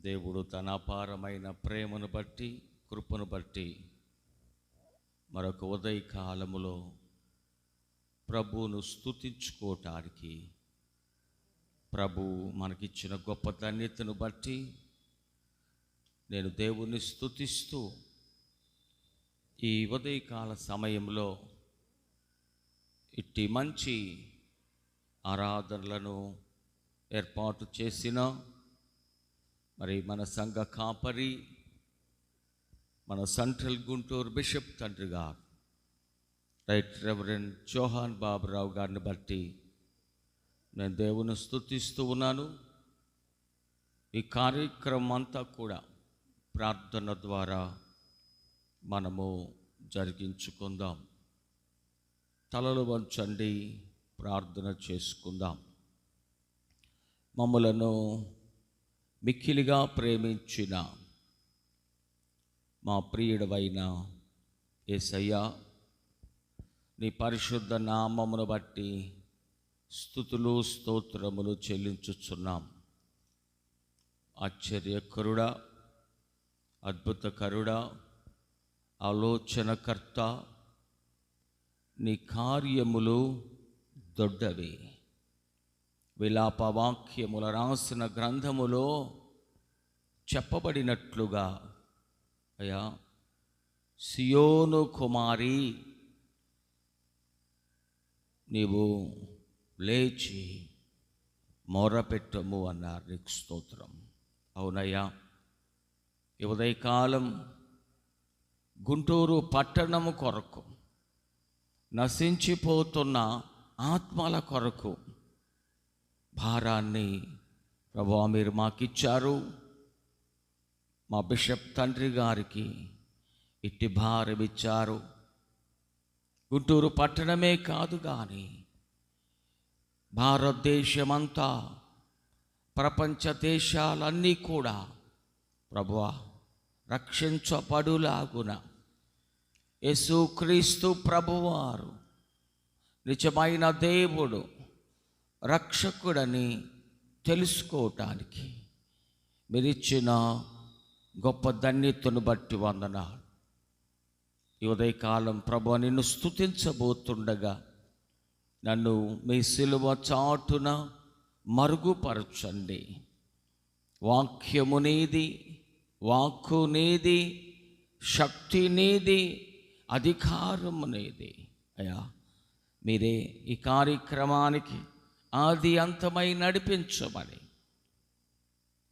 దేవుడు తన అపారమైన ప్రేమను బట్టి, కృపను బట్టి మరొక ఉదయకాలములో ప్రభువును స్తుతించుకోవటానికి, ప్రభు మనకిచ్చిన గొప్ప ధన్యతను బట్టి నేను దేవుణ్ణి స్తుతిస్తూ ఈ ఉదయకాల సమయంలో ఇట్టి మంచి ఆరాధనలను ఏర్పాటు చేసిన మరి మన సంఘ కాపరి, మన సెంట్రల్ గుంటూరు బిషప్ తండ్రి గారు రైట్ రెవరెండ్ జోహాన్ బాబురావు గారిని బట్టి నేను దేవుని స్తుతిస్తూ ఉన్నాను. ఈ కార్యక్రమం అంతా కూడా ప్రార్థన ద్వారా మనము జరిగించుకుందాం. తలలు వంచండి, ప్రార్థన చేసుకుందాం. మమ్మలను మిక్కిలిగా ప్రేమించిన మా ప్రియుడవైన యేసయ్యా, నీ పరిశుద్ధ నామమును బట్టి స్తుతులు స్తోత్రములు చెల్లించుచున్నాం. ఆశ్చర్యకరుడా, అద్భుతకరుడా, ఆలోచనకర్త, నీ కార్యములు దొడ్డవి. విలాప వాక్యముల రాసిన గ్రంథములో చెప్పబడినట్లుగా అయ్యా, సియోను కుమారి నీవు లేచి మొరపెట్టము అన్నారు. నీకు స్తోత్రం. అవునయ్యా, ఈ ఉదయకాలం గుంటూరు పట్టణము కొరకు, నశించిపోతున్న ఆత్మల కొరకు భారాన్ని ప్రభువా మీరు మాకిచ్చారు. మా బిషప్ తండ్రి గారికి ఇట్టి భారం ఇచ్చారు. గుంటూరు పట్టణమే కాదు కానీ భారతదేశమంతా, ప్రపంచ దేశాలన్నీ కూడా ప్రభువా రక్షించబడులాగున యేసుక్రీస్తు ప్రభువారు నిజమైన దేవుడు, రక్షకుడని తెలుసుకోవటానికి మీరిచ్చిన గొప్ప ధన్యతను బట్టి వందనాలు. ఈ ఉదయకాలం ప్రభువా నిన్ను స్తుతించబోతుండగా నన్ను మీ సిలువ చాటున మరుగుపరచండి. వాక్యము నీది, వాక్కు నీది, శక్తి నీది, అధికారము నీది. అయ్యా, మీరే ఈ కార్యక్రమానికి ఆది అంతమై నడిపించమని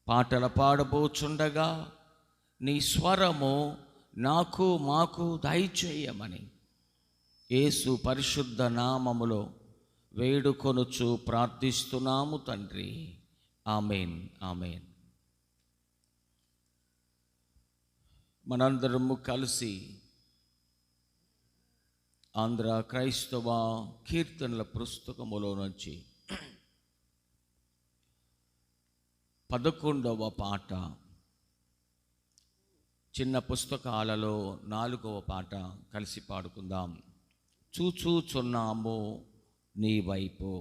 పాటలు పాడబోచుండగా నీ స్వరము నాకు మాకు దయచేయమని యేసు పరిశుద్ధ నామములో వేడుకొనుచు ప్రార్థిస్తున్నాము తండ్రి. ఆమేన్, ఆమేన్. మనందరము కలిసి ఆంధ్ర క్రైస్తవ కీర్తనల పుస్తకములో నుంచి 11వ పాట, చిన్న పుస్తకాలలో 4వ పాట కలిసి పాడుకుందాం. చూచుచున్నాము నీ వైపు,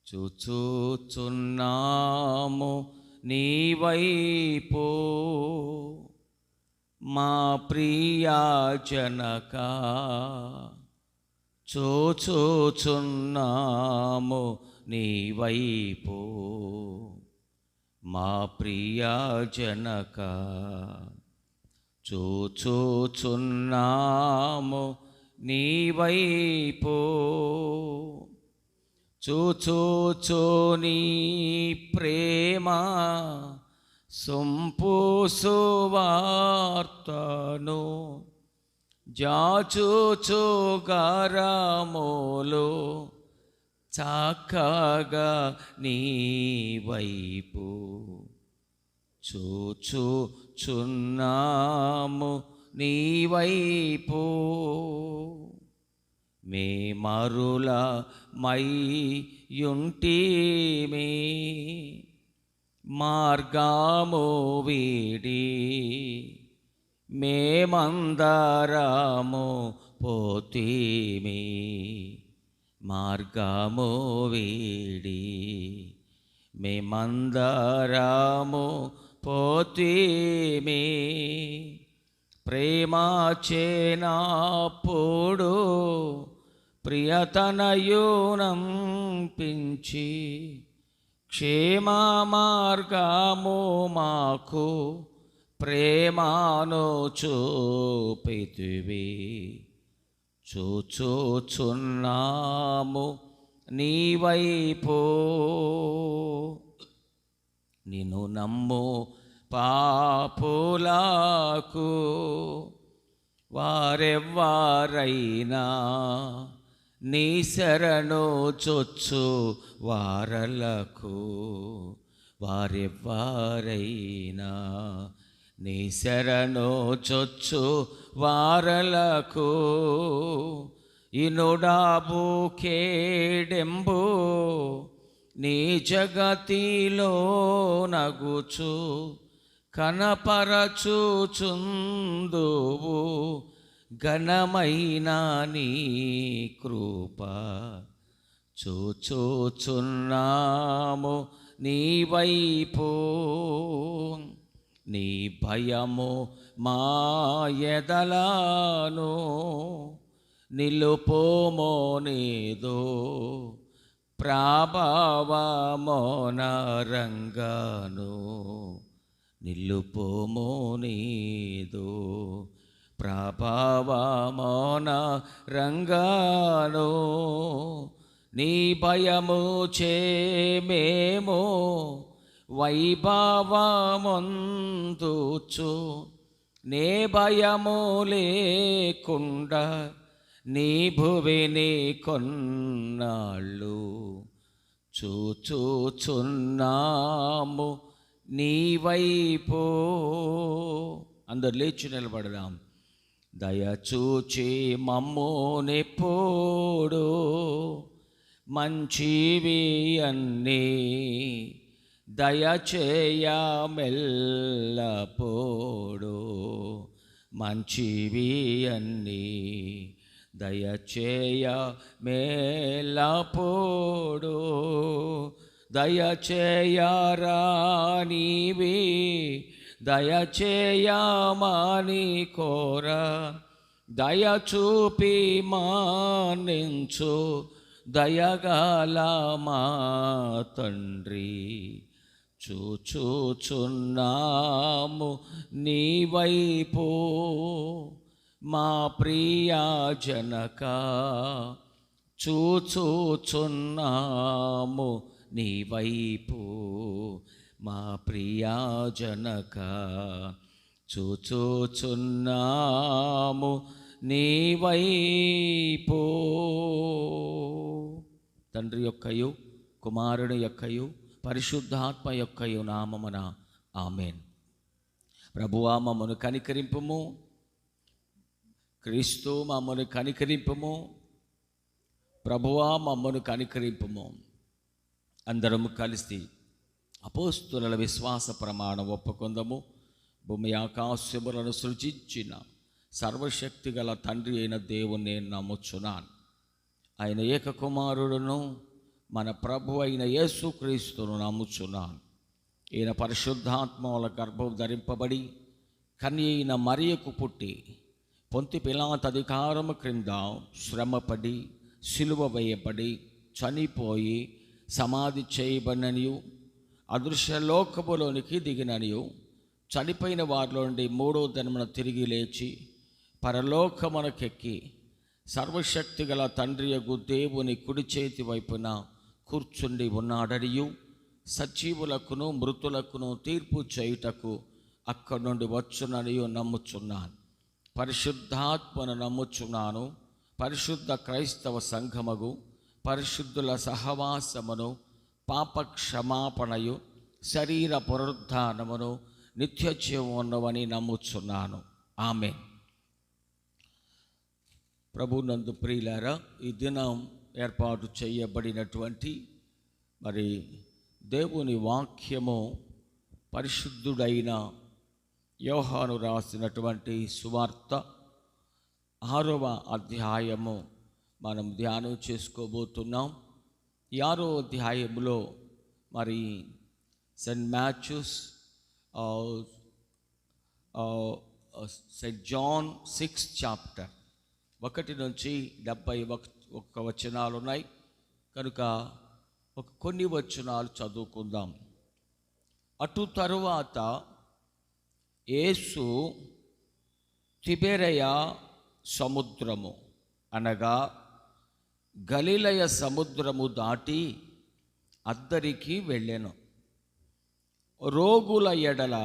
చూచుచున్నాము నీ వైపు, మా ప్రియా జనక, చూచుచున్నాము నీ వైపు, మా ప్రియా జనక, చూచుచున్నాము నీ వైపు, చూచూచు నీ ప్రేమ సొంపు సువార్తను, జాచుచు గరములు చక్కగా నీ వైపు, చూచుచున్నాము నీ వైపు, మే మరుల మయ్యుంటిమి, మార్గము వీడి మేమందరము పోతిమి, మార్గము వీడి మేమందరము పోతిమి. ప్రేమ చేనప్పుడు ప్రియతనయునంపించి క్షేమ మార్గము మాకు ప్రేమను చూపితివి. చూచుచున్నాము నీ వైపు, నిన్ను నమ్ము పాపులకు వారెవ్వారైనా నీ శరణు చొచ్చు వారలకు, వారెవ్వారైనా నీ శరణు చొచ్చు వారలకు. ఇనుడాబు కేడెంబు నీ జగతిలో నగుచు కనపరచుచుందువు ఘనమైన నీ కృప. చూచుచున్నాము నీ వైపు, నీ భయము మా ఎదలను నిలుపుమో నీదో ప్రాభవమోన రంగాను. నిలుపుమో నీదో ప్రభావమోన రంగాను. నీ భయము చే మేము వైభవమందుచు నే భయము లేకుండా నీ భువిని కొన్నాళ్ళు చూచుచున్నాము నీ వైపు. అందరు లేచి నిలబడదాం. దయచూచి మమ్మునెప్పుడు మంచివి అన్నీ దయచేయమెల్లప్పుడు, మంచివి అన్నీ దయచేయ మేలప్పుడు. దయచేయరానివి దయచేయమని కోర, దయచూపి మానించు దయగల మా తండ్రి. చూచుచున్నాము నీ వైపు మా ప్రియా జనక. చూచుచున్నాము నీ వైపు మా ప్రియా జనక. చూచుచున్నాము నీ వైపు. తండ్రి యొక్కయు కుమారుని యొక్కయు పరిశుద్ధాత్మ యొక్కయు నామమున ఆమేన్. ప్రభువా మమ్మను కనికరింపుము, క్రీస్తు మమ్మను కనికరింపుము, ప్రభువా మమ్మను కనికరింపుము. అందరము కలిసి అపోస్తుల విశ్వాస ప్రమాణం ఒప్పుకొందము. భూమి ఆకాశములను సృజించిన సర్వశక్తి గల తండ్రి అయిన దేవుని నమ్ముచున్నాను. ఆయన ఏకకుమారుడును మన ప్రభు అయిన యేసుక్రీస్తును నమ్ముచున్నాను. ఈయన పరిశుద్ధాత్మల గర్భం ధరింపబడి కన్య అయిన మరియకు పుట్టి పొంతి పిలాతు అధికారము క్రింద శ్రమపడి సిలువ వేయబడి చనిపోయి సమాధి చేయబడిననియు అదృశ్య లోకములోనికి దిగిననియు చనిపోయిన వారిలో నుండి మూడో దినమున తిరిగి లేచి పరలోకమునకెక్కి సర్వశక్తి గల తండ్రియగు దేవుని కుడి చేతి వైపున కూర్చుండి ఉన్నాడనియు సజీవులకును మృతులకును తీర్పు చేయుటకు అక్కడి నుండి వచ్చుననియు నమ్ముచున్నాను. పరిశుద్ధాత్మను నమ్ముచున్నాను. పరిశుద్ధ క్రైస్తవ సంఘముగు పరిశుద్ధుల సహవాసమును పాప క్షమాపణయు శరీర పునరుద్ధానమును నిత్యజీవం ఉన్నవని నమ్ముచున్నాను. ఆమేన్. ప్రభునందు ప్రియులారా, ఈ దినం ఏర్పాటు చేయబడినటువంటి మరి దేవుని వాక్యము పరిశుద్ధుడైన యోహాను రాసినటువంటి సువార్త 6వ అధ్యాయము మనం ధ్యానం చేసుకోబోతున్నాం. 6వ అధ్యాయంలో మరి saint Matthew's, saint John 6th chapter 1 నుంచి 71 వచనాలు ఉన్నాయి కనుక కొన్ని వచనాలు చదువుకుందాం. అటు తరువాత యేసు తిబెరయ సముద్రము అనగా గలిలయ సముద్రము దాటి అద్దరికి వెళ్ళెను. రోగుల ఎడల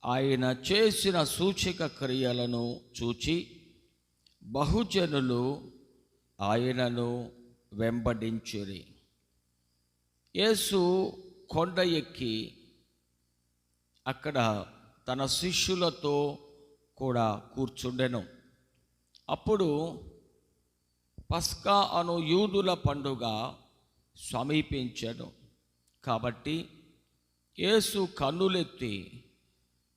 ఆయన చేసిన సూచక క్రియలను చూచి బహుజనులు ఆయనను వెంబడించిరి. యేసు కొండ ఎక్కి అక్కడ తన శిష్యులతో కూడా కూర్చుండెను. అప్పుడు పస్కా అను యూదుల పండుగ సమీపించెను. కాబట్టి యేసు కన్నులెత్తి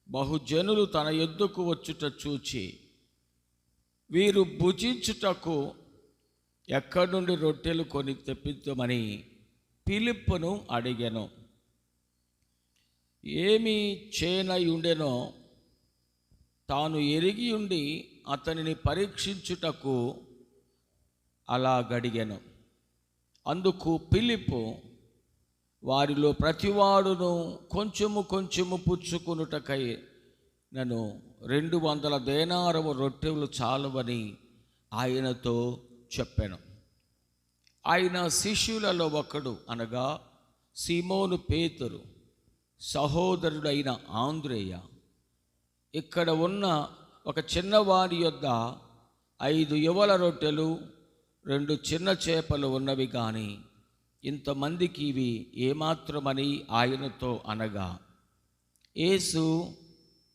బహుజనులు తన యొద్దకు వచ్చుట చూచి, వీరు భుజించుటకు ఎక్కడి నుండి రొట్టెలు కొని తెప్పించమని ఫిలిప్పును అడిగెను. ఏమి చేయనై ఉండెనో తాను ఎరిగి ఉండి అతనిని పరీక్షించుటకు అలా గడిగెను. అందుకు ఫిలిప్పు, వారిలో ప్రతివాడును కొంచెము కొంచెము పుచ్చుకొనుటకై నన్ను 200 దేనారము రొట్టెలు చాలువని ఆయనతో చెప్పాను. ఆయన శిష్యులలో ఒకడు అనగా సీమోను పేతురు సహోదరుడైన ఆంద్రేయ ఇక్కడ ఉన్న ఒక చిన్నవాడి యొద్ద 5 యువల రొట్టెలు 2 చిన్న చేపలు ఉన్నవి కానీ ఇంతమందికి ఇవి ఏమాత్రమని ఆయనతో అనగా, యేసు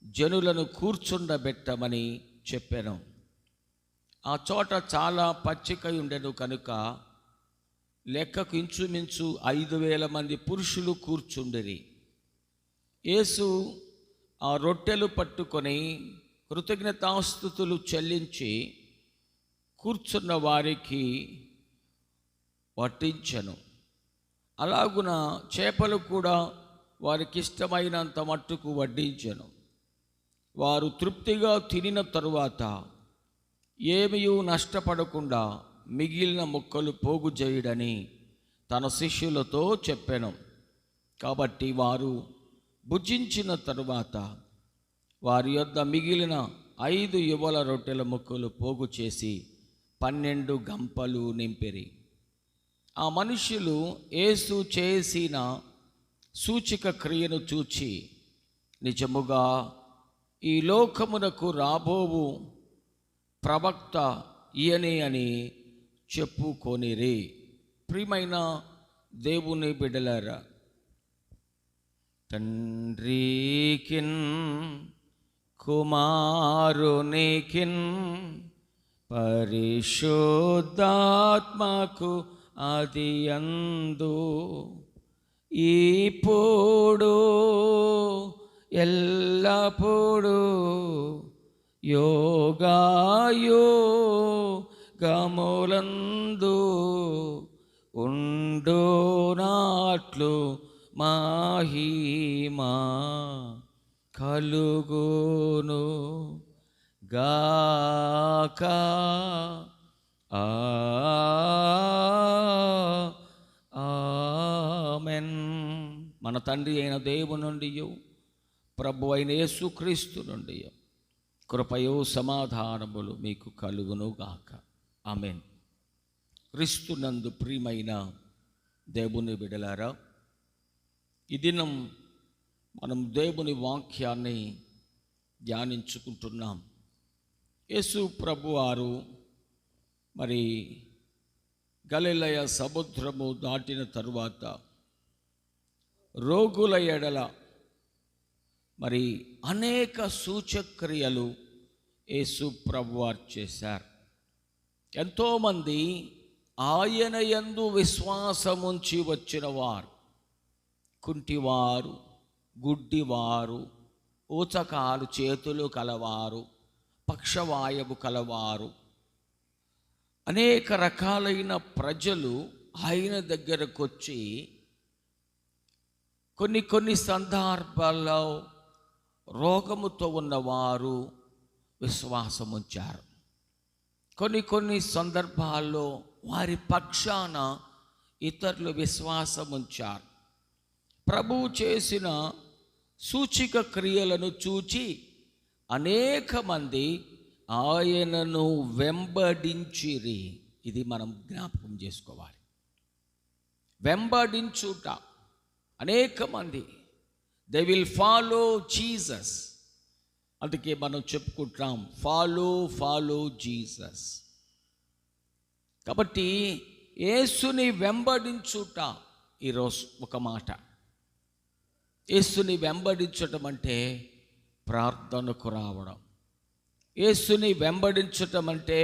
జనులను కూర్చుండబెట్టమని చెప్పాను. ఆ చోట చాలా పచ్చిక ఉండెను కనుక లెక్కకు ఇంచుమించు 5,000 మంది పురుషులు కూర్చుండిరి. యేసు ఆ రొట్టెలు పట్టుకొని కృతజ్ఞతాస్తుతులు చెల్లించి కూర్చున్న వారికి వడ్డించెను. అలాగున చేపలు కూడా వారికి ఇష్టమైనంత మట్టుకు వడ్డించెను. వారు తృప్తిగా తినిన తరువాత ఏమీ నష్టపడకుండా మిగిలిన ముక్కలు పోగు చేయడని తన శిష్యులతో చెప్పాను. కాబట్టి వారు భుజించిన తరువాత వారి యొద్ద మిగిలిన 5 యువల రొట్టెల ముక్కలు పోగు చేసి 12 గంపలు నింపిరి. ఆ మనుష్యులు యేసు చేసిన సూచక క్రియను చూచి, నిజముగా ఈ లోకమునకు రాబోవు ప్రవక్త ఈయనే అని చెప్పుకొనిరి. ప్రియమైన దేవుని బిడ్డలారా, తండ్రికిన్ కుమారునికిన్ పరిశుద్ధాత్మకు ఆదియందు ఇప్పుడు ఎల్లప్పుడు యోగాయుగములందు ఉండునాట్లు మహిమా కలుగును గాక. ఆమెన్. మన తండ్రి అయిన దేవుని నుండి ప్రభు అయిన యేసుక్రీస్తు నుండి కృపయో సమాధానములు మీకు కలుగును గాక. ఆమెన్. క్రీస్తునందు ప్రియమైన దేవుని బిడ్డలారా, ఈ దినం మనం దేవుని వాక్యాన్ని ధ్యానించుకుంటున్నాం. యేసు ప్రభువారు మరి గలిలయ సముద్రము దాటిన తరువాత రోగుల ఎడల మరి అనేక సూచక్రియలు యేసు ప్రభువారు చేశారు. ఎంతోమంది ఆయన యందు విశ్వాసముంచి వచ్చిన వారు, కుంటివారు, గుడ్డివారు, ఊచకాలు చేతులు కలవారు, పక్షవాయువు కలవారు, అనేక రకాలైన ప్రజలు ఆయన దగ్గరకు వచ్చి కొన్ని సందర్భాల్లో రోగముతో ఉన్నవారు విశ్వాసం ఉంచారు. కొన్ని సందర్భాల్లో వారి పక్షాన ఇతరులు విశ్వాసం ఉంచారు. ప్రభువు చేసిన సూచిక క్రియలను చూచి అనేక మంది ఆయనను వెంబడించిరి. ఇది మనం జ్ఞాపకం చేసుకోవాలి. వెంబడించుట, అనేక మంది దే విల్ ఫాలో జీసస్. అందుకే మనం చెప్పుకుంటాం ఫాలో జీసస్. కాబట్టి యేసుని వెంబడించుట ఈరోజు ఒక మాట. యేసుని వెంబడించటం అంటే ప్రార్థనకు రావడం. యేసుని వెంబడించటం అంటే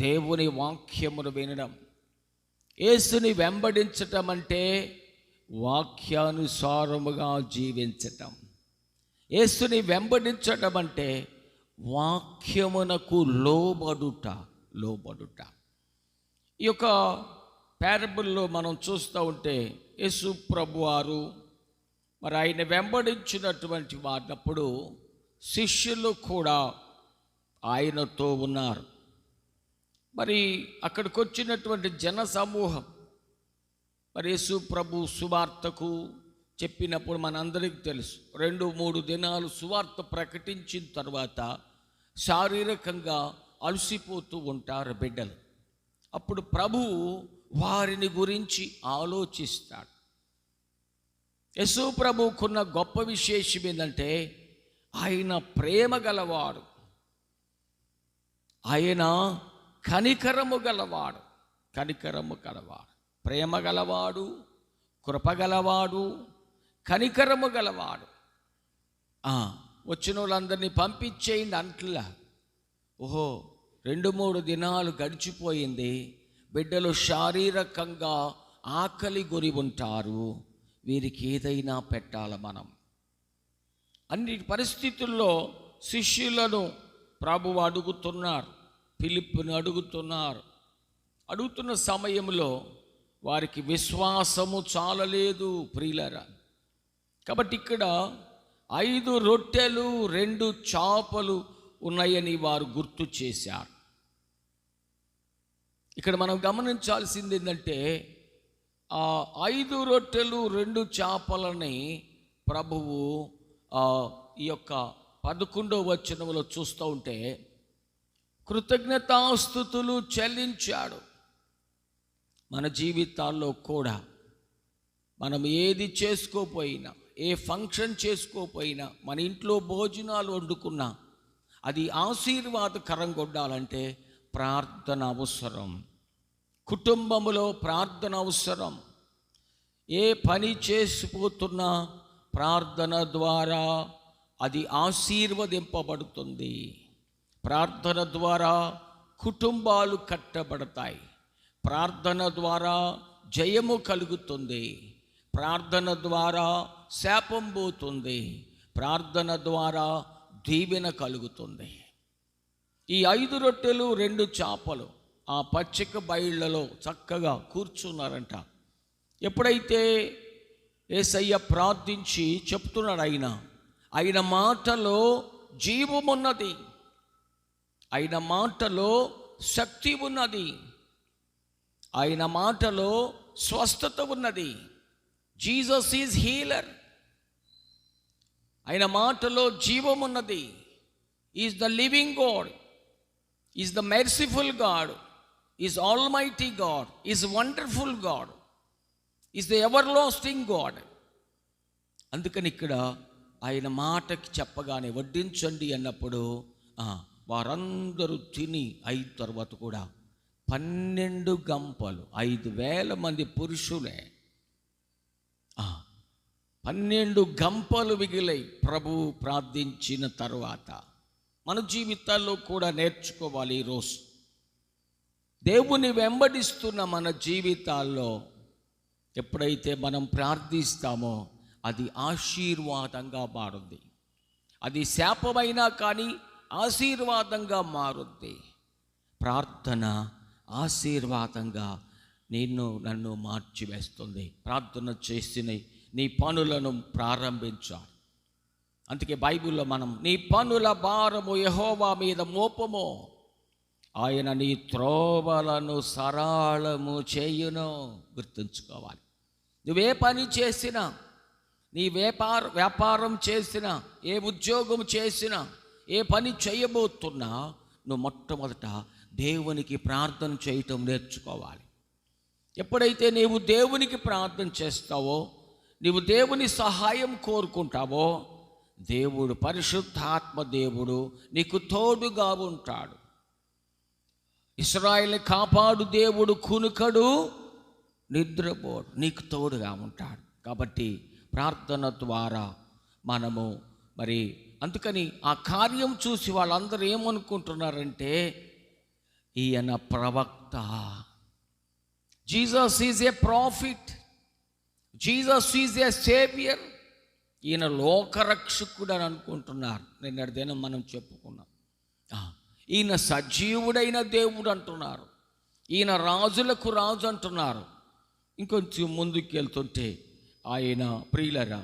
దేవుని వాక్యమును వినడం. యేసుని వెంబడించటం అంటే వాక్యానుసారముగా జీవించటం. యేసుని వెంబడించటం అంటే వాక్యమునకు లోబడుట. ఈ యొక్క పారబుల్లో మనం చూస్తూ ఉంటే యేసు ప్రభువారు మరి ఆయన వెంబడించినటువంటి వారినప్పుడు శిష్యులు కూడా ఆయనతో ఉన్నారు. మరి అక్కడికి వచ్చినటువంటి జన సమూహం మరి యేసు ప్రభు సువార్తకు చెప్పినప్పుడు మనందరికీ తెలుసు, 2-3 దినాలు సువార్త ప్రకటించిన తర్వాత శారీరకంగా అలసిపోతూ ఉంటారు బిడ్డలు. అప్పుడు ప్రభువు వారిని గురించి ఆలోచిస్తాడు. యేసు ప్రభువుకున్న గొప్ప విశేషం ఏంటంటే ఆయన ప్రేమ గలవాడు, ఆయన కనికరము గలవాడు. ప్రేమ గలవాడు, కృప గలవాడు, కనికరము గలవాడు. వచ్చిన వాళ్ళందరినీ పంపించేయండి అంట్లా. 2-3 దినాలు గడిచిపోయింది, బిడ్డలు శారీరకంగా ఆకలి గురి ఉంటారు, వీరికి ఏదైనా పెట్టాల మనం. అన్ని పరిస్థితుల్లో శిష్యులను ప్రభువు అడుగుతున్నారు, ఫిలిప్పుని అడుగుతున్న సమయంలో వారికి విశ్వాసము చాలలేదు ప్రియులారా. కాబట్టి ఇక్కడ 5 రొట్టెలు 2 చేపలు ఉన్నాయని వారు గుర్తు చేశారు. ఇక్కడ మనం గమనించాల్సింది ఏంటంటే 5 రొట్టెలు 2 చేపలని ప్రభువు ఈ యొక్క 11వ వచనంలో చూస్తూ ఉంటే కృతజ్ఞతాస్తుతులు చెల్లించాడు. మన జీవితాల్లో కూడా మనం ఏది చేసుకోపోయినా, ఏ ఫంక్షన్ చేసుకోపోయినా, మన ఇంట్లో భోజనాలు వండుకున్నా అది ఆశీర్వాదకరంగా ఉండాలంటే ప్రార్థన అవసరం. కుటుంబములో ప్రార్థన అవసరం. ఏ పని చేసిపోతున్నా ప్రార్థన ద్వారా అది ఆశీర్వదింపబడుతుంది. ప్రార్థన ద్వారా కుటుంబాలు కట్టబడతాయి. ప్రార్థన ద్వారా జయము కలుగుతుంది. ప్రార్థన ద్వారా శాపం పోతుంది. ప్రార్థన ద్వారా దీవెన కలుగుతుంది. ఈ 5 రొట్టెలు 2 చేపలు ఆ పచ్చిక బయళ్ళలో చక్కగా కూర్చున్నారంట. ఎప్పుడైతే యేసయ్య ప్రార్థించి చెప్తున్నాడు, ఆయన మాటలో జీవమున్నది, ఆయన మాటలో శక్తి ఉన్నది, ఆయన మాటలో స్వస్థత ఉన్నది. Jesus is healer. ఆయన మాటలో జీవమున్నది. Is the living God, is the merciful God, is almighty God, is wonderful God, is the everlasting God. అందుకని ఇక్కడ ఆయన మాటకి చెప్పగానే వడ్డించండి అన్నప్పుడు వారందరూ తిని అయిన తర్వాత కూడా 12 గంపలు, 5,000 మంది పురుషులే, 12 గంపలు మిగిలై ప్రభువు ప్రార్థించిన తరువాత మన జీవితాల్లో కూడా నేర్చుకోవాలి. ఈరోజు దేవుని వెంబడిస్తున్న మన జీవితాల్లో ఎప్పుడైతే మనం ప్రార్థిస్తామో అది ఆశీర్వాదంగా మారుద్ది. అది శాపమైనా కానీ ఆశీర్వాదంగా మారుద్ది. ప్రార్థన ఆశీర్వాదంగా నన్ను మార్చివేస్తుంది. ప్రార్థన చేసిన నీ పనులను ప్రారంభించాలి. అందుకే బైబిల్లో మనం నీ పనుల భారము యెహోవా మీద మోపము, ఆయన నీ త్రోవలను సరళము చేయును. గుర్తుంచుకోవాలి. నువ్వే పని చేసినా, నీ వ్యాపారం చేసినా, ఏ ఉద్యోగం చేసినా, ఏ పని చేయబోతున్నా, నువ్వు మొట్టమొదట దేవునికి ప్రార్థన చేయటం నేర్చుకోవాలి. ఎప్పుడైతే నీవు దేవునికి ప్రార్థన చేస్తావో, నీవు దేవుని సహాయం కోరుకుంటావో, దేవుడు పరిశుద్ధాత్మ దేవుడు నీకు తోడుగా ఉంటాడు. ఇశ్రాయేలుని కాపాడు దేవుడు కునుకడు, నిద్రపోడు, నీకు తోడుగా ఉంటాడు. కాబట్టి ప్రార్థన ద్వారా మనము మరి అందుకని ఆ కార్యం చూసి వాళ్ళందరూ ఏమనుకుంటున్నారంటే ఈయన ప్రవక్త, Jesus is a profit, Jesus is a saviour, ఈయన లోకరక్షకుడు అని అనుకుంటున్నారు. నిన్నటి దినం మనం చెప్పుకున్నాం. ఈయన సజీవుడైన దేవుడు అంటున్నారు, ఈయన రాజులకు రాజు అంటున్నారు. ఇంకొంచెం ముందుకు వెళ్తుంటే ఆయన ప్రియులరా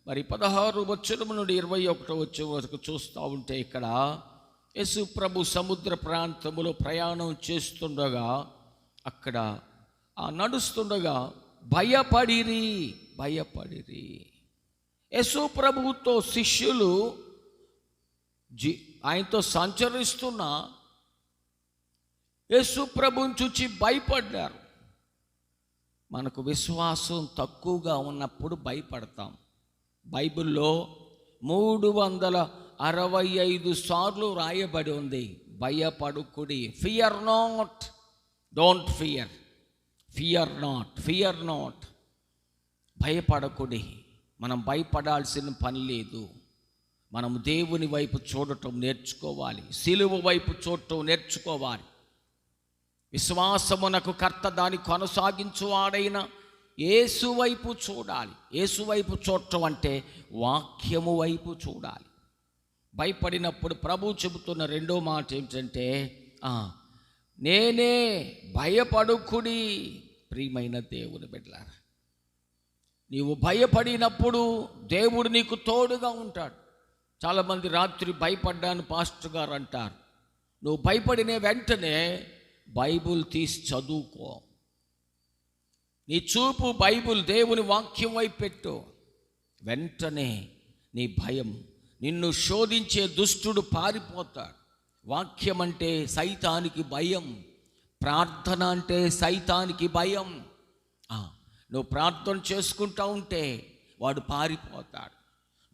మరి 16 వచనం నుండి 21 వచనం వరకు చూస్తూ ఉంటే ఇక్కడ యేసు ప్రభు సముద్ర ప్రాంతంలో ప్రయాణం చేస్తుండగా అక్కడ నడుస్తుండగా భయపడిరి. యేసు ప్రభువుతో శిష్యులు ఆయనతో సంచరిస్తున్న యేసు ప్రభువుని చూచి భయపడ్డారు. మనకు విశ్వాసం తక్కువగా ఉన్నప్పుడు భయపడతాం. బైబిల్లో 365 సార్లు రాయబడి ఉంది భయపడుకుడి. Fear not, don't fear, fear not, భయపడకుడి. మనం భయపడాల్సిన పని లేదు. మనం దేవుని వైపు చూడటం నేర్చుకోవాలి, సిలువ వైపు చూడటం నేర్చుకోవాలి. విశ్వాసమునకు కర్త దాన్ని కొనసాగించువాడైన యేసు వైపు చూడాలి. యేసు వైపు చూడటం అంటే వాక్యము వైపు చూడాలి. భయపడినప్పుడు ప్రభు చెబుతున్న రెండో మాట ఏమిటంటే నేనే, భయపడుకుడి. ప్రియమైన దేవుని బిడ్డలారా, నీవు భయపడినప్పుడు దేవుడు నీకు తోడుగా ఉంటాడు. చాలామంది రాత్రి భయపడ్డాను పాస్టర్ గారు అంటారు. నువ్వు భయపడిన వెంటనే బైబుల్ తీసి చదువుకో. నీ చూపు బైబుల్ దేవుని వాక్యం వైపు పెట్టు. వెంటనే నీ భయం, నిన్ను శోధించే దుష్టుడు పారిపోతాడు. వాక్యం అంటే సైతానికి భయం, ప్రార్థన అంటే సైతానికి భయం. నువ్వు ప్రార్థన చేసుకుంటా ఉంటే వాడు పారిపోతాడు.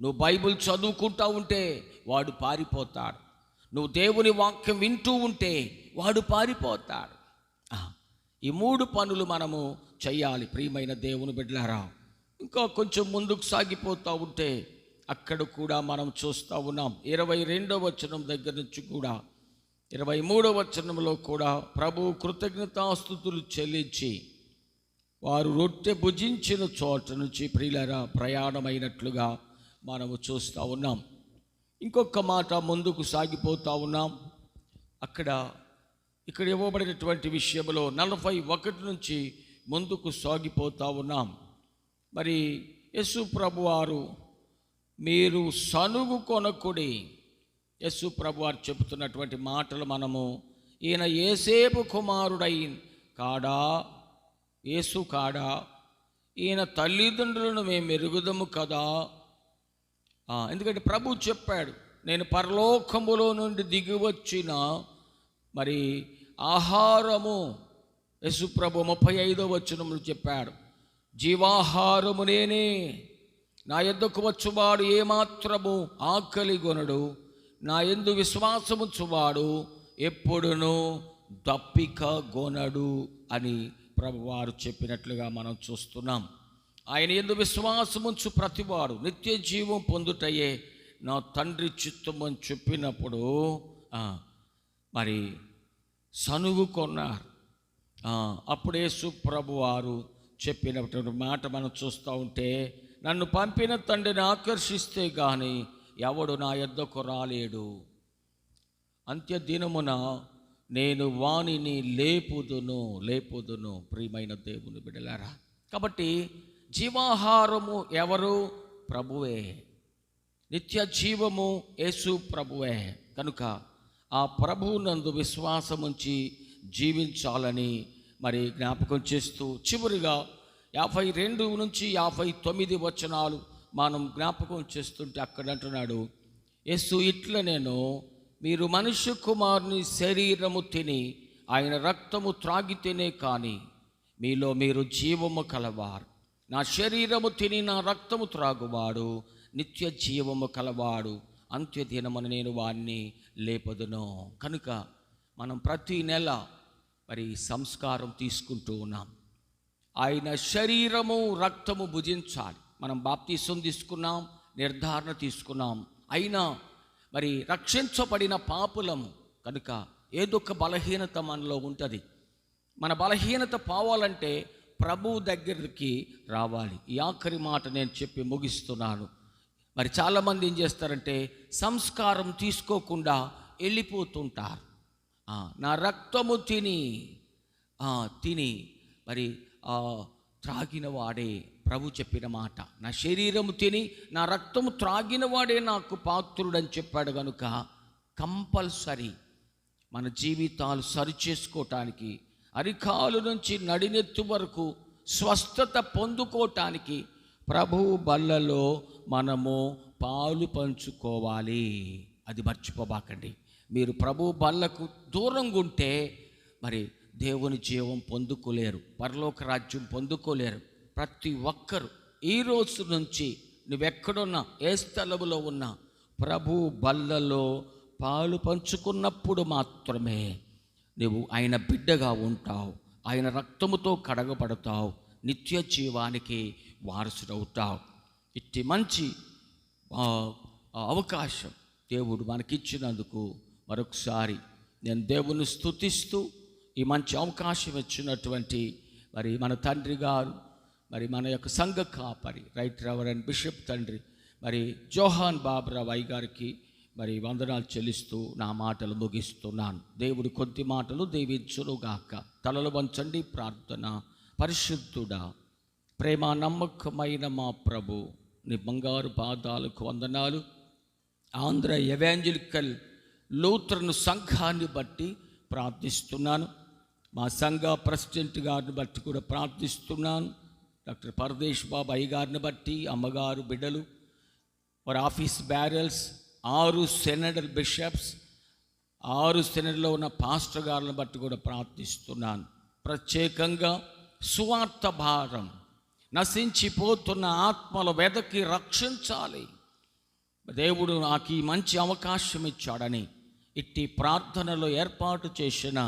నువ్వు బైబిల్ చదువుకుంటా ఉంటే వాడు పారిపోతాడు. నువ్వు దేవుని వాక్యం వింటూ ఉంటే వాడు పారిపోతాడు. ఈ 3 పనులు మనము చెయ్యాలి ప్రియమైన దేవుని బిడ్డలారా. ఇంకా కొంచెం ముందుకు సాగిపోతూ ఉంటే అక్కడ కూడా మనం చూస్తూ ఉన్నాం. 22వ వచనం దగ్గర నుంచి కూడా 23వ వచనంలో కూడా ప్రభు కృతజ్ఞతాస్తుతులు చెల్లించి వారు రొట్టె భుజించిన చోట నుంచి ప్రియులారా ప్రయాణమైనట్లుగా మనము చూస్తూ ఉన్నాం. ఇంకొక మాట ముందుకు సాగిపోతూ ఉన్నాం. ఇక్కడ ఇవ్వబడినటువంటి విషయంలో 41 నుంచి ముందుకు సాగిపోతూ ఉన్నాం. మరి యేసు ప్రభు వారు మీరు సనుగు కొనకుడి. యేసు ప్రభు వారు చెబుతున్నటువంటి మాటలు మనము ఈయన యేసేపు కుమారుడై కాడా, యేసు కాడా, ఈయన తల్లిదండ్రులను మేము ఎరుగుదము కదా. ఎందుకంటే ప్రభు చెప్పాడు, నేను పరలోకములో నుండి దిగివచ్చిన మరి ఆహారము. యేసు ప్రభు 35వ వచనములు చెప్పాడు, జీవాహారము నేనే, నా యొద్దకు వచ్చువాడు ఏమాత్రము ఆకలి గొనడు, నా యందు విశ్వాసముంచువాడు ఎప్పుడునూ దప్పిక గొనడు అని ప్రభువారు చెప్పినట్లుగా మనం చూస్తున్నాం. ఆయన యందు విశ్వాసముంచు ప్రతివాడు నిత్య జీవం పొందుటయే నా తండ్రి చిత్తము అని చెప్పినప్పుడు మరి సనుగు కొన్నారు. అప్పుడే యేసు ప్రభు వారు చెప్పినటువంటి మాట మనం చూస్తూ ఉంటే, నన్ను పంపిన తండ్రిని ఆకర్షిస్తే కానీ ఎవడు నా యొద్దకు రాలేడు, అంత్యదినమున నేను వానిని లేపుదును. ప్రియమైన దేవుని బిడ్డలారా, కాబట్టి జీవాహారము ఎవరు? ప్రభువే. నిత్య జీవము యేసు ప్రభువే. కనుక ఆ ప్రభువునందు విశ్వాసముంచి జీవించాలని మరి జ్ఞాపకం చేస్తూ, చివరిగా 52 నుంచి 59 వచనాలు మనం జ్ఞాపకం చేస్తుంటే అక్కడ అంటున్నాడు, యేసు ఇట్ల నేను మీరు మనుష్య కుమారుని శరీరము తిని ఆయన రక్తము త్రాగితేనే కానీ మీలో మీరు జీవము కలవారు. నా శరీరము తిని నా రక్తము త్రాగువాడు నిత్య జీవము కలవాడు, అంత్యదినమున నేను వారిని లేపదును. కనుక మనం ప్రతి నెల మరి సంస్కారం తీసుకుంటూ ఉన్నాం. ఆయన శరీరము రక్తము భుజించాలి. మనం బాప్తీసం తీసుకున్నాం, నిర్ధారణ తీసుకున్నాం, అయినా మరి రక్షించబడిన పాపులము కనుక ఏదో ఒక బలహీనత మనలో ఉంటుంది. మన బలహీనత పోవాలంటే ప్రభువు దగ్గరికి రావాలి. ఈ ఆఖరి మాట నేను చెప్పి ముగిస్తున్నాను. మరి చాలామంది ఏం చేస్తారంటే సంస్కారం తీసుకోకుండా వెళ్ళిపోతుంటారు. నా రక్తము తిని మరి త్రాగిన వాడే, ప్రభు చెప్పిన మాట, నా శరీరము తిని నా రక్తము త్రాగిన వాడే నాకు పాత్రుడని చెప్పాడు. కనుక కంపల్సరీ మన జీవితాలు సరిచేసుకోవటానికి, అరికాలు నుంచి నడినెత్తు వరకు స్వస్థత పొందుకోవటానికి ప్రభువు బల్లలో మనము పాలు పంచుకోవాలి. అది మర్చిపోబాకండి. మీరు ప్రభు బల్లకు దూరంగా ఉంటే మరి దేవుని జీవం పొందుకోలేరు, పరలోక రాజ్యం పొందుకోలేరు. ప్రతి ఒక్కరు ఈ రోజు నుంచి నువ్వెక్కడున్నా, ఏ స్థలములో ఉన్నా, ప్రభు బల్లలో పాలు పంచుకున్నప్పుడు మాత్రమే నువ్వు ఆయన బిడ్డగా ఉంటావు, ఆయన రక్తముతో కడగబడతావు, నిత్య జీవానికి వారసుడవుతావు. ఇట్టి మంచి అవకాశం దేవుడు మనకిచ్చినందుకు మరొకసారి నేను దేవుని స్తుతిస్తూ, ఈ మంచి అవకాశం ఇచ్చినటువంటి మరి మన తండ్రి గారు, మరి మన యొక్క సంఘ కాపరి రైట్ రెవరెండ్ బిషప్ తండ్రి మరి జోహాన్ బాబురావు అయ్య గారికి మరి వందనాలు చెల్లిస్తూ నా మాటలు ముగిస్తున్నాను. దేవుడు కొద్ది మాటలు దీవించునుగాక. తలలు వంచండి, ప్రార్థన. పరిశుద్ధుడా, ప్రేమ నమ్మకమైన మా ప్రభు, నీ బంగారు పాదాలకు వందనాలు. ఆంధ్ర ఎవాంజలికల్ లూథరన్ సంఘాన్ని బట్టి ప్రార్థిస్తున్నాను. మా సంఘ ప్రెసిడెంట్ గారిని బట్టి కూడా ప్రార్థిస్తున్నాను. డాక్టర్ పరదేశ్ బాబు అయ్య గారిని బట్టి, అమ్మగారు, బిడ్డలు, వారి ఆఫీస్ బ్యారల్స్, 6 సెనడల్ బిషప్స్, 6 సెనడల్లో ఉన్న పాస్టర్ గారిని బట్టి కూడా ప్రార్థిస్తున్నాను. ప్రత్యేకంగా సువార్త భారం, నశించిపోతున్న ఆత్మల వెదకి రక్షించాలి. దేవుడు నాకు ఈ మంచి అవకాశం ఇచ్చాడని ఇట్టి ప్రార్థనలో ఏర్పాటు చేసిన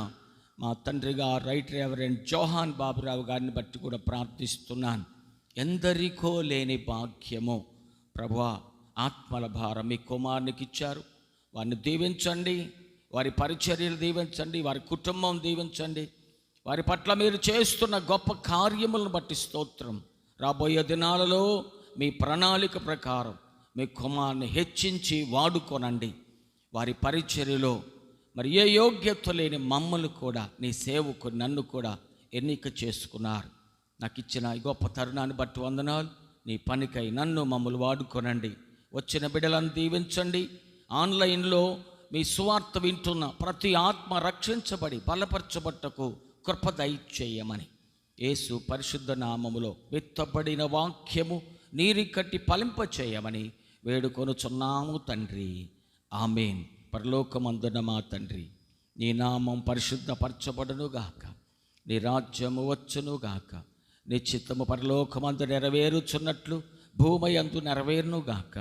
మా తండ్రిగా రైట్ రెవరెండ్ జోహాన్ బాబురావు గారిని బట్టి కూడా ప్రార్థిస్తున్నాను. ఎందరికో లేని భాగ్యము ప్రభువా, ఆత్మల భారం మీ కుమారునికి ఇచ్చారు. వారిని దీవించండి, వారి పరిచర్యలు దీవించండి, వారి కుటుంబం దీవించండి. వారి పట్ల మీరు చేస్తున్న గొప్ప కార్యములను బట్టి స్తోత్రం. రాబోయే దినాలలో మీ ప్రణాళిక ప్రకారం మీ కుమారుని హెచ్చించి వాడుకోనండి. వారి పరిచర్యలో మరి ఏ యోగ్యత లేని మమ్మల్ని కూడా, నీ సేవకు నన్ను కూడా ఎన్నిక చేసుకున్నారు. నాకు ఇచ్చిన ఈ గొప్ప తరుణాన్ని బట్టి వందనాలు. నీ పనికై నన్ను మమ్మల్ని వాడుకోనండి. వచ్చిన బిడ్డలను దీవించండి. ఆన్లైన్లో మీ సువార్త వింటున్న ప్రతి ఆత్మ రక్షించబడి బలపరచబట్టకు కృప దయచేయమని యేసు పరిశుద్ధ నామములో విత్తబడిన వాక్యము నీరు కట్టి ఫలింపచేయమని వేడుకొనుచున్నాము తండ్రి. ఆమేన్. పరలోకమందున మా తండ్రి, నీ నామం పరిశుద్ధపరచబడునుగాక, నీ రాజ్యము వచ్చునుగాక, నీ చిత్తము పరలోకమందు నెరవేరుచున్నట్లు భూమి యందు నెరవేరునుగాక.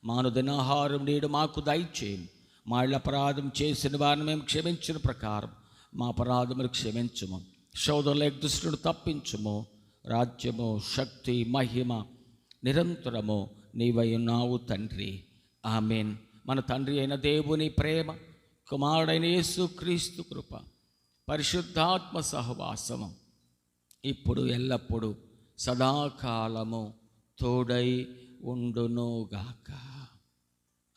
మాను దినాహారం నేడు మాకు దయచేయము. మా ఇళ్ళ అపరాధం చేసిన వారిని మేము క్షమించిన ప్రకారం మా అపరాధములు క్షమించుము. శోధనల దుష్టుడు తప్పించుము. రాజ్యము, శక్తి, మహిమ నిరంతరము నీవై ఉన్నావు తండ్రి. ఆమేన్. మన తండ్రి అయిన దేవుని ప్రేమ, కుమారుడైన యేసు క్రీస్తు కృప, పరిశుద్ధాత్మ సహవాసము ఇప్పుడు ఎల్లప్పుడూ సదాకాలము తోడై ఉండునుగాక.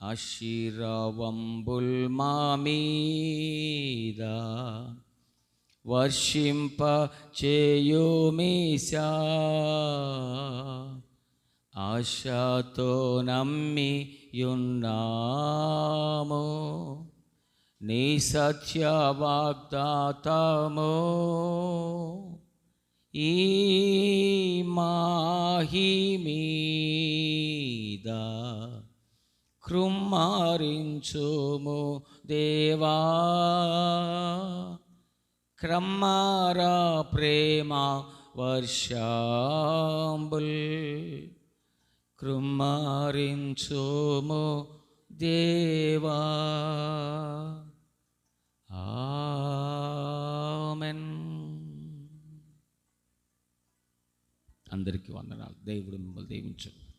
ఆశీర్వాదంబుల్ మా మీద వర్షింప చేయుమీశా, ఆశతో నమ్మి యున్నాము నీ సత్య వాగ్దాతము. ఈ మాహి మీద కృమ్మారించుము దేవా, క్రమ్మారా ప్రేమ వర్షాంబుల్ కృమ్మారించుము దేవా. ఆమెన్. అందరికీ వందనాలు. దేవుడు మిమ్మల్ని దీవించు.